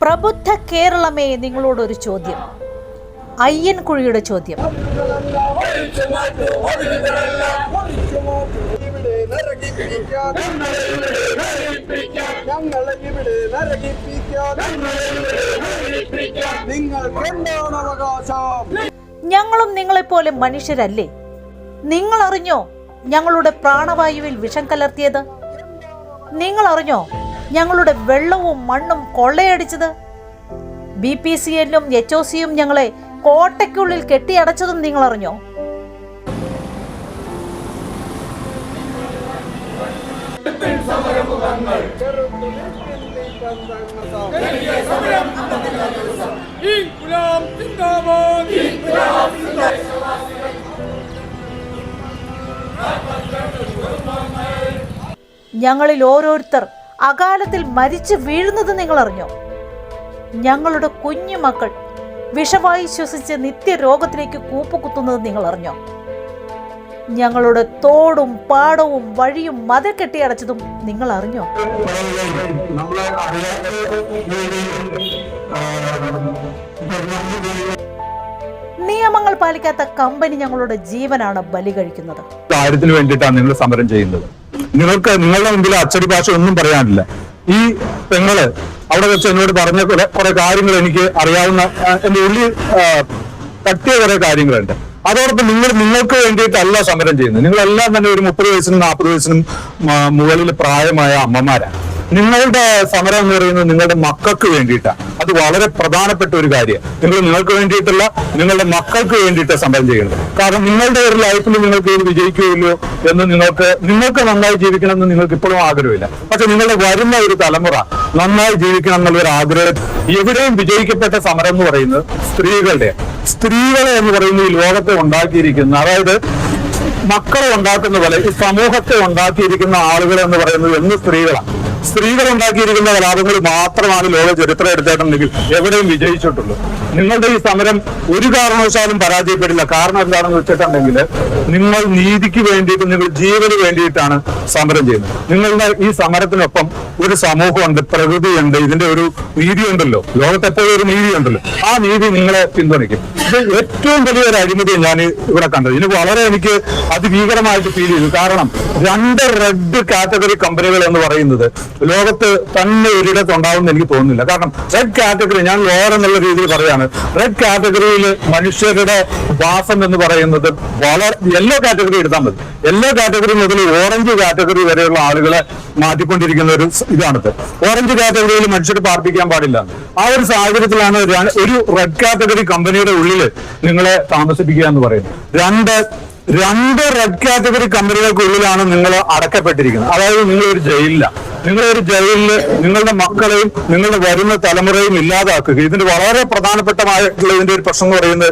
പ്രബുദ്ധ കേരളമേ, നിങ്ങളോടൊരു ചോദ്യം. അയ്യൻകുഴിയുടെ ചോദ്യം. ഞങ്ങളും നിങ്ങളെപ്പോലെ മനുഷ്യരല്ലേ? നിങ്ങൾ അറിഞ്ഞോ ഞങ്ങളുടെ പ്രാണവായുവിൽ വിഷം കലർത്തിയത്? നിങ്ങൾ അറിഞ്ഞോ ഞങ്ങളുടെ വെള്ളവും മണ്ണും കൊള്ളയടിച്ചത്? BPCL-ഉം HOC-യും ഞങ്ങളെ കോട്ടയ്ക്കുള്ളിൽ കെട്ടിയടച്ചതും നിങ്ങൾ അറിഞ്ഞോ? ഞങ്ങളിൽ ഓരോരുത്തർ അകാലത്തിൽ മരിച്ചു വീഴുന്നത് നിങ്ങൾ അറിഞ്ഞോ? ഞങ്ങളുടെ കുഞ്ഞു മക്കൾ വിഷവായു ശ്വസിച്ച് നിത്യരോഗത്തിലേക്ക് കൂപ്പുകുത്തുന്നത് നിങ്ങൾ അറിഞ്ഞോ? ഞങ്ങളുടെ തോടും പാടവും വഴിയും മതിൽ കെട്ടിയടച്ചതും നിങ്ങൾ അറിഞ്ഞോ? നിയമങ്ങൾ പാലിക്കാത്ത കമ്പനി ഞങ്ങളുടെ ജീവനാണ് ബലി കഴിക്കുന്നത്. കാര്യത്തിന് വേണ്ടിയിട്ടാണ് നിങ്ങൾ സമരം ചെയ്യുന്നത്. നിങ്ങൾക്ക് നിങ്ങളുടെ മുമ്പിൽ അച്ചടി ഭാഷ ഒന്നും പറയാനില്ല. ഈ പെങ്ങള് അവിടെ വെച്ച് എന്നോട് പറഞ്ഞ കുറെ കാര്യങ്ങൾ എനിക്ക് അറിയാവുന്ന, എന്റെ ഉള്ളിൽ തട്ടിയ കുറെ കാര്യങ്ങളുണ്ട്. അതോടൊപ്പം നിങ്ങൾക്ക് വേണ്ടിയിട്ടല്ല സമരം ചെയ്യുന്നത്. നിങ്ങളെല്ലാം തന്നെ ഒരു 30 വയസ്സിനും 40 വയസ്സിനും മുകളിൽ പ്രായമായ അമ്മമാരാണ്. നിങ്ങളുടെ സമരം എന്ന് പറയുന്നത് നിങ്ങളുടെ മക്കൾക്ക് വേണ്ടിയിട്ടാണ്. അത് വളരെ പ്രധാനപ്പെട്ട ഒരു കാര്യം. നിങ്ങൾക്ക് വേണ്ടിയിട്ടല്ല, നിങ്ങളുടെ മക്കൾക്ക് വേണ്ടിയിട്ട് സമരം ചെയ്യുന്നത്. കാരണം നിങ്ങളുടെ ഒരു ലൈഫിൽ നിങ്ങൾക്ക് ഇത് വിജയിക്കുകയില്ലോ എന്ന് നിങ്ങൾക്ക് നന്നായി ജീവിക്കണം എന്ന് നിങ്ങൾക്ക് ഇപ്പോഴും ആഗ്രഹമില്ല. പക്ഷെ നിങ്ങളുടെ വരുന്ന ഒരു തലമുറ നന്നായി ജീവിക്കണം എന്നുള്ളൊരു ആഗ്രഹം. എവിടെയും വിജയിക്കപ്പെട്ട സമരം എന്ന് പറയുന്നത് സ്ത്രീകളെ എന്ന് പറയുന്ന ഈ ലോകത്തെ ഉണ്ടാക്കിയിരിക്കുന്ന, അതായത് മക്കളെ ഉണ്ടാക്കുന്ന പോലെ ഈ സമൂഹത്തെ ഉണ്ടാക്കിയിരിക്കുന്ന ആളുകൾ എന്ന് പറയുന്നത് എന്ന് സ്ത്രീകൾ ഉണ്ടാക്കിയിരിക്കുന്ന കലാപങ്ങൾ മാത്രമാണ് ലോക ചരിത്രം എടുത്തിട്ടുണ്ടെങ്കിൽ എവിടെയും വിജയിച്ചിട്ടുള്ളൂ. നിങ്ങളുടെ ഈ സമരം ഒരു കാരണവശാലും പരാജയപ്പെടില്ല. കാരണം എന്താണെന്ന് വെച്ചിട്ടുണ്ടെങ്കിൽ നിങ്ങൾ നീതിക്ക് വേണ്ടിയിട്ട്, നിങ്ങൾ ജീവന് വേണ്ടിയിട്ടാണ് സമരം ചെയ്യുന്നത്. നിങ്ങളുടെ ഈ സമരത്തിനൊപ്പം ഒരു സമൂഹമുണ്ട്, പ്രകൃതിയുണ്ട്, ഇതിന്റെ ഒരു നീതിയുണ്ടല്ലോ. ലോകത്തെപ്പോഴും ഒരു നീതിയുണ്ടല്ലോ. ആ നീതി നിങ്ങളെ പിന്തുണയ്ക്കും. ഇത് ഏറ്റവും വലിയൊരു അഴിമതിയാണ് ഞാൻ ഇവിടെ കണ്ടത്. ഇതിന് വളരെ എനിക്ക് അതിഭീകരമായിട്ട് ഫീൽ ചെയ്തു. കാരണം 2 റെഡ് കാറ്റഗറി കമ്പനികൾ എന്ന് പറയുന്നത് ലോകത്ത് തന്നെ ഒരിടത്ത് ഉണ്ടാവുമെന്ന് എനിക്ക് തോന്നുന്നില്ല. കാരണം റെഡ് കാറ്റഗറി, ഞാൻ ലോയർ എന്നുള്ള രീതിയിൽ പറയാണ്, റെഡ് കാറ്റഗറിയിൽ മനുഷ്യരുടെ വാസം എന്ന് പറയുന്നത് യെല്ലോ കാറ്റഗറി എടുത്താൽ മതി. യെല്ലോ കാറ്റഗറി മുതൽ ഓറഞ്ച് കാറ്റഗറി വരെയുള്ള ആളുകളെ മാറ്റിക്കൊണ്ടിരിക്കുന്ന ഒരു ഇതാണിത്. ഓറഞ്ച് കാറ്റഗറിയിൽ മനുഷ്യർ പാർപ്പിക്കാൻ പാടില്ല. ആ ഒരു സാഹചര്യത്തിലാണ് ഒരു റെഡ് കാറ്റഗറി കമ്പനിയുടെ ഉള്ളിൽ നിങ്ങളെ താമസിപ്പിക്കുക എന്ന് പറയുന്നത്. രണ്ട് റെഡ് കാറ്റഗറി കമ്പനികൾക്കുള്ളിലാണ് നിങ്ങൾ അടക്കപ്പെട്ടിരിക്കുന്നത്. അതായത് നിങ്ങളൊരു ജയിലിൽ നിങ്ങളുടെ മക്കളെയും നിങ്ങളുടെ വരുന്ന തലമുറയും ഇല്ലാതാക്കുക. ഇതിന്റെ വളരെ പ്രധാനപ്പെട്ടമായിട്ടുള്ള ഇതിന്റെ ഒരു പ്രശ്നം എന്ന് പറയുന്നത്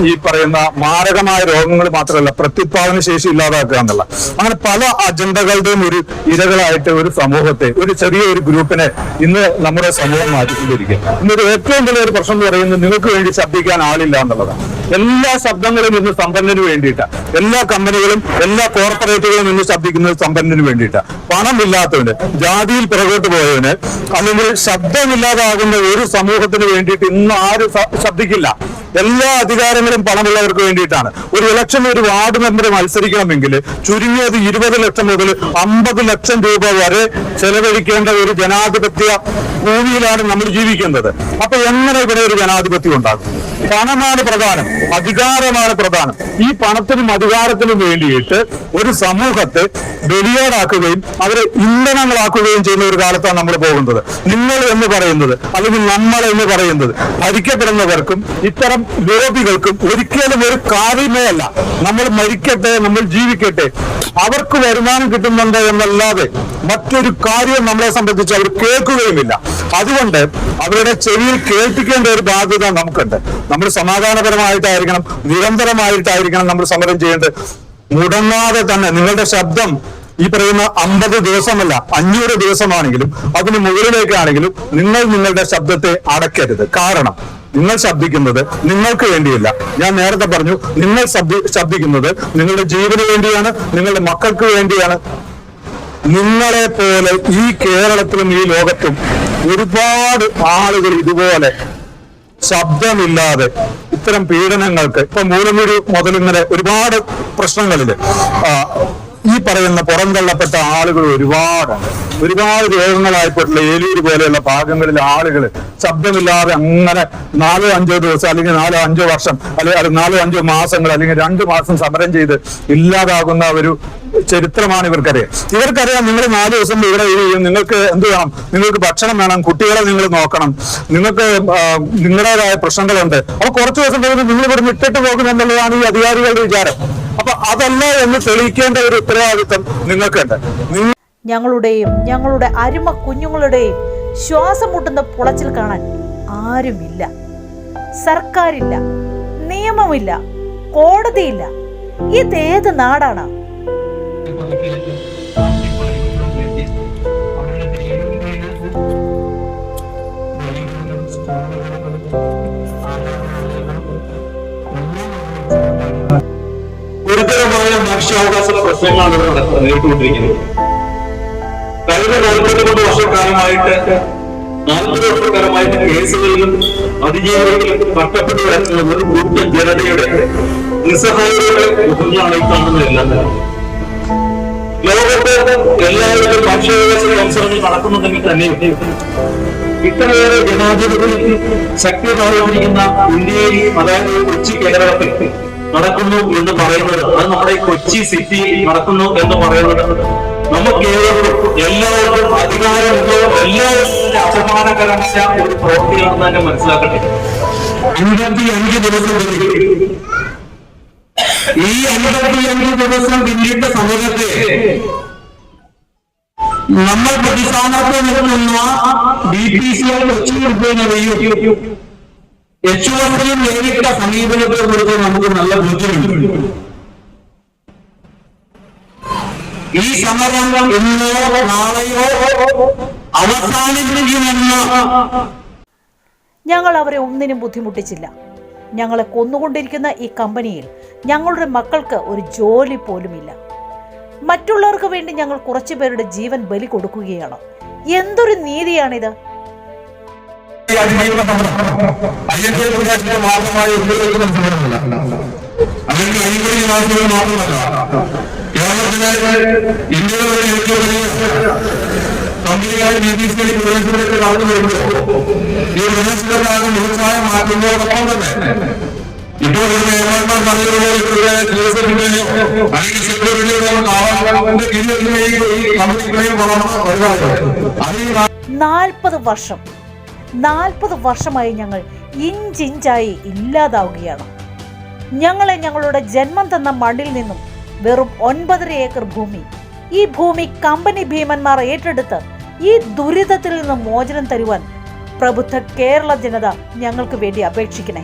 ഈ പറയുന്ന മാരകമായ രോഗങ്ങൾ മാത്രമല്ല, പ്രത്യുത്പാദന ശേഷി ഇല്ലാതാക്കുക എന്നുള്ള അങ്ങനെ പല അജണ്ടകളുടെയും ഒരു ഇരകളായിട്ട് ഒരു സമൂഹത്തെ, ഒരു ചെറിയൊരു ഗ്രൂപ്പിനെ ഇന്ന് നമ്മുടെ സമൂഹം മാറ്റിക്കൊണ്ടിരിക്കുക. ഇന്നൊരു ഏറ്റവും വലിയൊരു പ്രശ്നം എന്ന് പറയുന്നത് നിങ്ങൾക്ക് വേണ്ടി ശബ്ദിക്കാൻ ആളില്ല എന്നുള്ളതാണ്. എല്ലാ ശബ്ദങ്ങളും ഇന്ന് സമ്പന്നന് വേണ്ടിയിട്ടാണ്. എല്ലാ കമ്പനികളും എല്ലാ കോർപ്പറേറ്റുകളും ഇന്ന് ശബ്ദിക്കുന്നത് സമ്പന്നന് വേണ്ടിയിട്ടാണ്. പണമില്ലാത്തവന്, ജാതിയിൽ പിറകോട്ട് പോയവന്, അല്ലെങ്കിൽ ശബ്ദമില്ലാതാകുന്ന ഒരു സമൂഹത്തിന് വേണ്ടിയിട്ട് ഇന്ന് ആരും ശബ്ദിക്കില്ല. എല്ലാ അധികാരങ്ങളും പണമുള്ളവർക്ക് വേണ്ടിയിട്ടാണ്. ഒരു ഇലക്ഷൻ ഒരു വാർഡ് മെമ്പർ മത്സരിക്കണമെങ്കിൽ ചുരുങ്ങിയത് 20 ലക്ഷം മുതൽ 50 ലക്ഷം രൂപ വരെ ചെലവഴിക്കേണ്ട ഒരു ജനാധിപത്യ ഭൂമിയിലാണ് നമ്മൾ ജീവിക്കുന്നത്. അപ്പൊ എങ്ങനെ ഇവിടെ ഒരു ജനാധിപത്യം ഉണ്ടാകും? പണമാണ് പ്രധാനം, അധികാരമാണ് പ്രധാനം. ഈ പണത്തിനും അധികാരത്തിനും വേണ്ടിയിട്ട് ഒരു സമൂഹത്തെ ബലിയാടാക്കുകയും അവരെ ഇന്ധനങ്ങളാക്കുകയും ചെയ്യുന്ന ഒരു കാലത്താണ് നമ്മൾ പോകുന്നത്. നിങ്ങൾ എന്ന് പറയുന്നത്, അല്ലെങ്കിൽ നമ്മൾ എന്ന് പറയുന്നത് ഭരിക്കപ്പെടുന്നവർക്കും ഇത്തരം ലോബികൾക്കും ഒരിക്കലും ഒരു കാര്യമേ അല്ല. നമ്മൾ മരിക്കട്ടെ, നമ്മൾ ജീവിക്കട്ടെ, അവർക്ക് വരുമാനം കിട്ടുന്നുണ്ട് എന്നല്ലാതെ മറ്റൊരു കാര്യവും നമ്മളെ സംബന്ധിച്ച് അവർ കേൾക്കുകയുമില്ല. അതുകൊണ്ട് അവരുടെ ചെവിയിൽ കേൾപ്പിക്കേണ്ട ഒരു ബാധ്യത നമുക്കുണ്ട്. നമ്മൾ സമാധാനപരമായിട്ടായിരിക്കണം, നിരന്തരമായിട്ടായിരിക്കണം നമ്മൾ സമരം ചെയ്യേണ്ടത്. മുടങ്ങാതെ തന്നെ നിങ്ങളുടെ ശബ്ദം ഈ പറയുന്ന 50 ദിവസമല്ല 500 ദിവസമാണെങ്കിലും അതിന് മുകളിലേക്കാണെങ്കിലും നിങ്ങളുടെ ശബ്ദത്തെ അടക്കരുത്. കാരണം നിങ്ങൾ ശബ്ദിക്കുന്നത് നിങ്ങൾക്ക് വേണ്ടിയല്ല. ഞാൻ നേരത്തെ പറഞ്ഞു, നിങ്ങൾ ശബ്ദിക്കുന്നത് നിങ്ങളുടെ ജീവന് വേണ്ടിയാണ്, നിങ്ങളുടെ മക്കൾക്ക് വേണ്ടിയാണ്. നിങ്ങളെ പോലെ ഈ കേരളത്തിലും ഈ ലോകത്തും ഒരുപാട് ആളുകൾ ഇതുപോലെ ശബ്ദമില്ലാതെ ഇത്തരം പീഡനങ്ങൾക്ക് ഇപ്പൊ മൂലമുരു മുതൽ ഇങ്ങനെ ഒരുപാട് പ്രശ്നങ്ങളില് ഈ പറയുന്ന പുറന്തള്ളപ്പെട്ട ആളുകൾ ഒരുപാട് രോഗങ്ങളായിപ്പെട്ടുള്ള ഏലൂര് പോലെയുള്ള ഭാഗങ്ങളിലെ ആളുകൾ ശബ്ദമില്ലാതെ അങ്ങനെ 4-5 ദിവസം അല്ലെങ്കിൽ 4-5 വർഷം അല്ലെങ്കിൽ 4-5 മാസങ്ങൾ അല്ലെങ്കിൽ 2 മാസം സമരം ചെയ്ത് ഇല്ലാതാകുന്ന ഒരു ചരിത്രമാണ് ഇവർക്കറിയാം. നിങ്ങൾ 4 ദിവസം ഇവിടെ നിങ്ങൾക്ക് എന്ത് വേണം, നിങ്ങൾക്ക് ഭക്ഷണം വേണം, കുട്ടികളെ നിങ്ങൾ നോക്കണം, നിങ്ങൾക്ക് നിങ്ങളുടേതായ പ്രശ്നങ്ങളുണ്ട്. അപ്പൊ കുറച്ച് ദിവസം കഴിയുമ്പോൾ നിങ്ങൾ ഇവിടെ വിട്ടിട്ട് പോകുമെന്നുള്ളതാണ് ഈ അധികാരികളുടെ വിചാരം. അപ്പൊ അതല്ല എന്ന് തെളിയിക്കേണ്ട ഒരു ഉത്തരവാദിത്വം നിങ്ങൾക്കുണ്ട്. ഞങ്ങളുടെയും ഞങ്ങളുടെ അരുമ കുഞ്ഞുങ്ങളുടെയും ശ്വാസം മുട്ടുന്ന പുളച്ചിൽ കാണാൻ ആരുമില്ല. സർക്കാരില്ല, നിയമമില്ല, കോടതിയില്ല. ഇതേത് നാടാണ്? ഗുരുതരമായ മനുഷ്യാവകാശ പ്രശ്നങ്ങളാണ് നേരിട്ടുകൊണ്ടിരിക്കുന്നത്. കഴിഞ്ഞ 42 വർഷക്കാലമായിട്ട് 40 വർഷക്കാലമായിട്ട് കേസുകളിലും അതിജീവികളിലും കഷ്ടപ്പെട്ടു വരുന്ന ഒരു കൂട്ടം ജനതയുടെ നിസ്സഹായതകളെ കുറിച്ചാണ് ഈ കാണുന്നതെല്ലാം. ലോകത്ത് എല്ലാവരും മനുഷ്യാവകാശ അവസരങ്ങൾ നടക്കുന്നുണ്ടെങ്കിൽ തന്നെ ഇത്രയേറെ ജനാധിപത്യത്തിൽ ശക്തിയായിരിക്കുന്ന ഇന്ത്യയിൽ, അതായത് കൊച്ചി കേരളത്തിൽ നടക്കുന്നു എന്ന് പറയുന്നത്, അത് നമ്മുടെ കൊച്ചി സിറ്റി നടക്കുന്നു എന്ന് പറയുന്നത് നമുക്ക് എല്ലാവർക്കും അധികാരമുണ്ടോ, എല്ലാവർക്കും അപമാനകരമായ ഒരു പ്രവൃത്തിയാണെന്ന് തന്നെ മനസ്സിലാക്കട്ടെ. 55 ദിവസം ഈ 55 ദിവസം പിന്നിട്ട സമയത്തെ നമ്മൾ പ്രതിസ്ഥാനത്ത് നിൽക്കുന്ന DPC കൊച്ചി എടുക്കുന്നവയും HOSലും നേരിട്ട സമീപനത്തെ കുറിച്ച് നമുക്ക് നല്ല ബോധ്യമുണ്ട്. ഈ സമരം ഇന്നോ നാളെയോ അവസാനിപ്പിക്കുമെന്ന് ഞങ്ങൾ അവരെ ഒന്നിനും ബുദ്ധിമുട്ടിച്ചില്ല. ഞങ്ങളെ കൊന്നുകൊണ്ടിരിക്കുന്ന ഈ കമ്പനിയിൽ ഞങ്ങളുടെ മക്കൾക്ക് ഒരു ജോലി പോലുമില്ല. മറ്റുള്ളവർക്ക് വേണ്ടി ഞങ്ങൾ കുറച്ചു പേരുടെ ജീവൻ ബലി കൊടുക്കുകയാണ്. എന്തൊരു നീതിയാണിത്? ഇന്ത്യയിലെ കമ്പനികളെ DPCയുടെ പ്രദേശത്തിലേക്ക് കടന്നു വരുമ്പോൾ ഈ പ്രദേശത്തിലാണ് വ്യവസായ മാറ്റുന്നതോടൊപ്പം തന്നെ ഇപ്പോൾ അല്ലെങ്കിൽ സെക്യൂരിറ്റിയുടെ 40 വർഷമായി ഞങ്ങൾ ഇഞ്ചിഞ്ചായി ഇല്ലാതാവുകയാണ്. ഞങ്ങളെ ഞങ്ങളുടെ ജന്മം തന്ന മണ്ണിൽ നിന്നും വെറും 9.5 ഏക്കർ ഭൂമി, ഈ ഭൂമി കമ്പനി ഭീമന്മാർ ഏറ്റെടുത്ത് ഈ ദുരിതത്തിൽ നിന്ന് മോചനം തരുവാൻ പ്രബുദ്ധ കേരള ജനത ഞങ്ങൾക്ക് വേണ്ടി അപേക്ഷിക്കണേ.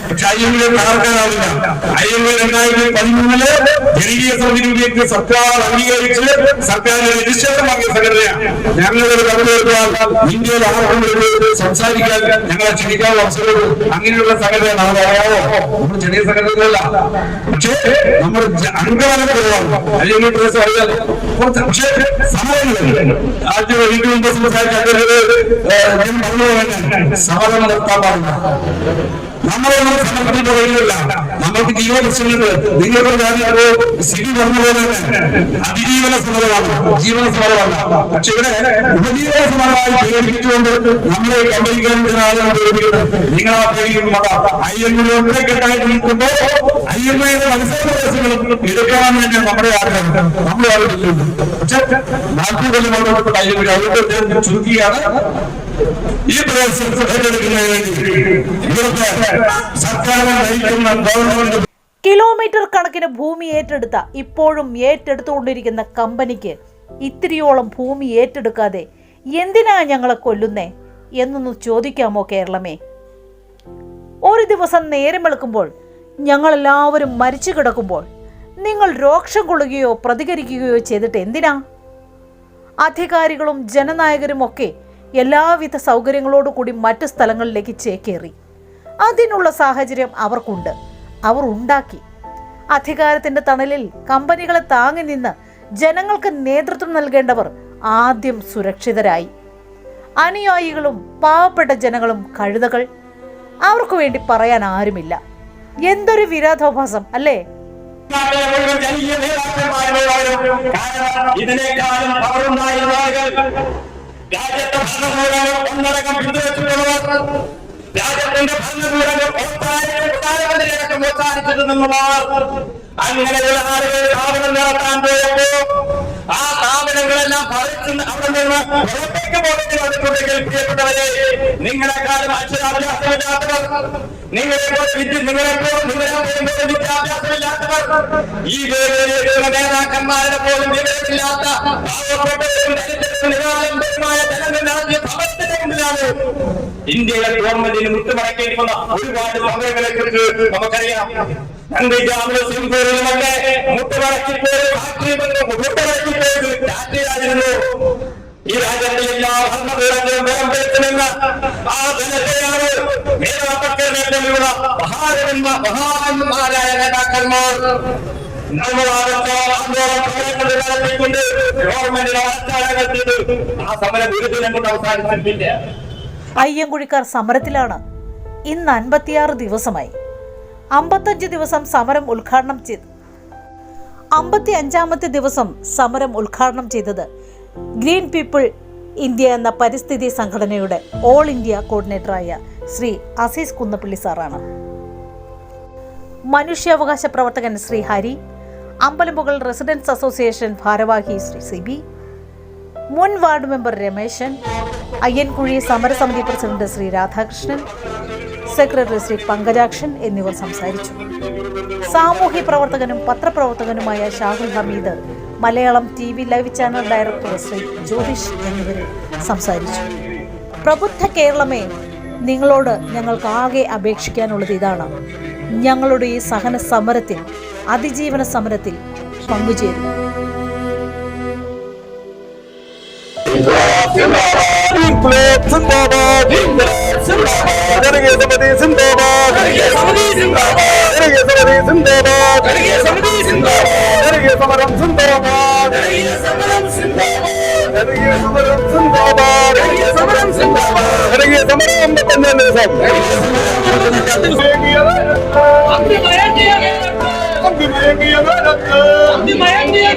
പക്ഷെ IMA തകർക്കാനാവില്ല. IMA 2013 ജനകീയ സമിതിയിലേക്ക് സർക്കാർ അംഗീകരിച്ച് സർക്കാരിന്റെ നിശ്ചയമാക്കിയ സംഘടനയാണ്. ഞങ്ങളൊരു കവിതയെടുത്താൽ ഇന്ത്യയിൽ ആർക്കും സംസാരിക്കാൻ ഞങ്ങളെ ക്ഷണിക്കാനുള്ള അവസരം അങ്ങനെയുള്ള സംഘടനയാണ്. അതറിയാവോ? നമ്മൾ ചെറിയ സംഘടനകളല്ല, പക്ഷേ നമ്മൾ അംഗബലം കുറവാണ്. IMA പ്രദേശം അറിയാലോ. പക്ഷേ സമരങ്ങളുണ്ട്. ആദ്യം വീട്ടിൽ മുമ്പ് സംസാരിച്ച ഞാൻ പറഞ്ഞു സമരം നടത്താൻ പാടില്ല. നമ്മളൊന്നും സമരത്തിന്റെ വഴിയില്ല. നമ്മൾക്ക് ജീവന പ്രശ്നങ്ങളുണ്ട്. നിങ്ങളുടെ സ്ഥിതി പറഞ്ഞ പോലെ തന്നെ അതിജീവന സമരമാണ്, ജീവന സമരമല്ല. പക്ഷെ ഇവിടെ ഉപജീവന സമരമായി പ്രേരിപ്പിച്ചുകൊണ്ട് നമ്മളെ കമ്പനിക്കാരുടെ ആളുകൾ പ്രേരിപ്പിക്കുന്നത് നിങ്ങളാ പ്രേരിപ്പിക്കുമ്പോൾ IMA ഒറ്റക്കെട്ടായിട്ട് നിൽക്കുമ്പോൾ IMAയുടെ മത്സരങ്ങളും എടുക്കാമെന്ന് തന്നെ നമ്മുടെ ആഗ്രഹം, നമ്മുടെ ആഗ്രഹത്തിലുണ്ട്. പക്ഷെ 40 കൊല്ലം ബന്ധപ്പെട്ട IMA അവരുടെ ചുരുക്കിയാണ് ഈ പ്രദേശം ഏറ്റെടുക്കുന്നതിന് വേണ്ടി ഇവിടുത്തെ സർക്കാർ നയിക്കുന്ന ഗവൺമെന്റ് കിലോമീറ്റർ കണക്കിന് ഭൂമി ഏറ്റെടുത്ത, ഇപ്പോഴും ഏറ്റെടുത്തുകൊണ്ടിരിക്കുന്ന കമ്പനിക്ക് ഇത്തിരിയോളം ഭൂമി ഏറ്റെടുക്കാതെ എന്തിനാ ഞങ്ങളെ കൊല്ലുന്നേ എന്നൊന്ന് ചോദിക്കാമോ കേരളമേ? ഒരു ദിവസം നേരം വെളുക്കുമ്പോൾ ഞങ്ങളെല്ലാവരും മരിച്ചു കിടക്കുമ്പോൾ നിങ്ങൾ രോക്ഷം കൊള്ളുകയോ പ്രതികരിക്കുകയോ ചെയ്തിട്ട് എന്തിനാ? അധികാരികളും ജനനായകരും ഒക്കെ എല്ലാവിധ സൗകര്യങ്ങളോടുകൂടി മറ്റു സ്ഥലങ്ങളിലേക്ക് ചേക്കേറി. അതിനുള്ള സാഹചര്യം അവർക്കുണ്ട്, അവർ ഉണ്ടാക്കി. അധികാരത്തിന്റെ തണലിൽ കമ്പനികളെ താങ്ങി നിന്ന് ജനങ്ങൾക്ക് നേതൃത്വം നൽകേണ്ടവർ ആദ്യം സുരക്ഷിതരായി. അനുയായികളും പാവപ്പെട്ട ജനങ്ങളും കഴുതകൾ. അവർക്ക് വേണ്ടി പറയാൻ ആരുമില്ല. എന്തൊരു വിരോധാഭാസം അല്ലേ? ഇതിനേക്കാളും പവറുണ്ടായിരുന്ന ആളുകൾ രാജ്യത്തെ ഭരണകൂടങ്ങൾ ഒന്നടക്കം പിന്തുണച്ചിട്ടുള്ളവർ, രാജ്യത്തിന്റെ ഭരണകൂടങ്ങൾ പ്രധാനമന്ത്രിയടക്കം പ്രോത്സാഹിച്ചിട്ടുള്ളവർ, അങ്ങനെയുള്ള ആളുകൾ സ്ഥാപനം നടത്താൻ പോയപ്പോ ആ സ്ഥാപനങ്ങളെല്ലാം അവിടെ നിന്ന് പുറത്തേക്ക് പോകേണ്ടി വന്നിട്ടുണ്ടെങ്കിൽ പ്രിയപ്പെട്ടവരെ, നിങ്ങളെക്കാളും അക്ഷരാഭ്യാസമില്ലാത്തവർ, വിദ്യാഭ്യാസമില്ലാത്തവർ, ഈ വേദിയിലുള്ള നേതാക്കന്മാരെ പോലും വിവരമില്ലാത്ത നിരാലംബരമായ ജനങ്ങളുടെ സമസ്തതയാണ് ഇന്ത്യയിലെ ഗവൺമെന്റിന് മുട്ടുമടക്കേണ്ടി വന്ന ഒരുപാട് സമയങ്ങളെ കുറിച്ച് നമുക്കറിയാം. മുട്ടുമടക്കിപ്പോയത് ഈ രാജ്യത്തെ എല്ലാ ഭരണകൂടങ്ങളും വേർപെടുത്തുമെന്ന ആ ജനതയാണ് മേധാക്കന്മാരുടെ മഹാന്മാരായ നേതാക്കന്മാർ നടത്തിക്കൊണ്ട് ഗവൺമെന്റിനെ ആ സമരം ഒരു ദിനം കൊണ്ട് അവസാനിച്ചിട്ടില്ല. അയ്യങ്കുഴിക്കാർ സമരത്തിലാണ്. ഇന്ന് 56 ദിവസമായി. 55 ദിവസം സമരം ഉദ്ഘാടനം ചെയ്തു. 55ാമത്തെ ദിവസം സമരം ഉദ്ഘാടനം ചെയ്തത് ഗ്രീൻ പീപ്പിൾ ഇന്ത്യ എന്ന പരിസ്ഥിതി സംഘടനയുടെ ഓൾ ഇന്ത്യ കോർഡിനേറ്ററായ ശ്രീ അസീസ് കുന്നപ്പള്ളി സാറാണ്. മനുഷ്യാവകാശ പ്രവർത്തകൻ ശ്രീ ഹരി, അമ്പലമുകൾ റെസിഡൻസ് അസോസിയേഷൻ ഭാരവാഹി ശ്രീ സിബി, മുൻ വാർഡ് മെമ്പർ രമേശൻ, അയ്യൻകുഴി സമരസമിതി പ്രസിഡന്റ് ശ്രീ രാധാകൃഷ്ണൻ, സെക്രട്ടറി ശ്രീ പങ്കജാക്ഷൻ എന്നിവർ സംസാരിച്ചു. സാമൂഹ്യ പ്രവർത്തകനും പത്രപ്രവർത്തകനുമായ Shahul Hameed, Malayalam TV live channel director Shri Jyothish എന്നിവരും സംസാരിച്ചു. പ്രബുദ്ധ കേരളമേ, നിങ്ങളോട് ഞങ്ങൾക്ക് ആകെ അപേക്ഷിക്കാനുള്ളത് ഇതാണ്: ഞങ്ങളുടെ ഈ സഹന സമരത്തിൽ, അതിജീവന സമരത്തിൽ പങ്കുചേരും. Anti-Mayandia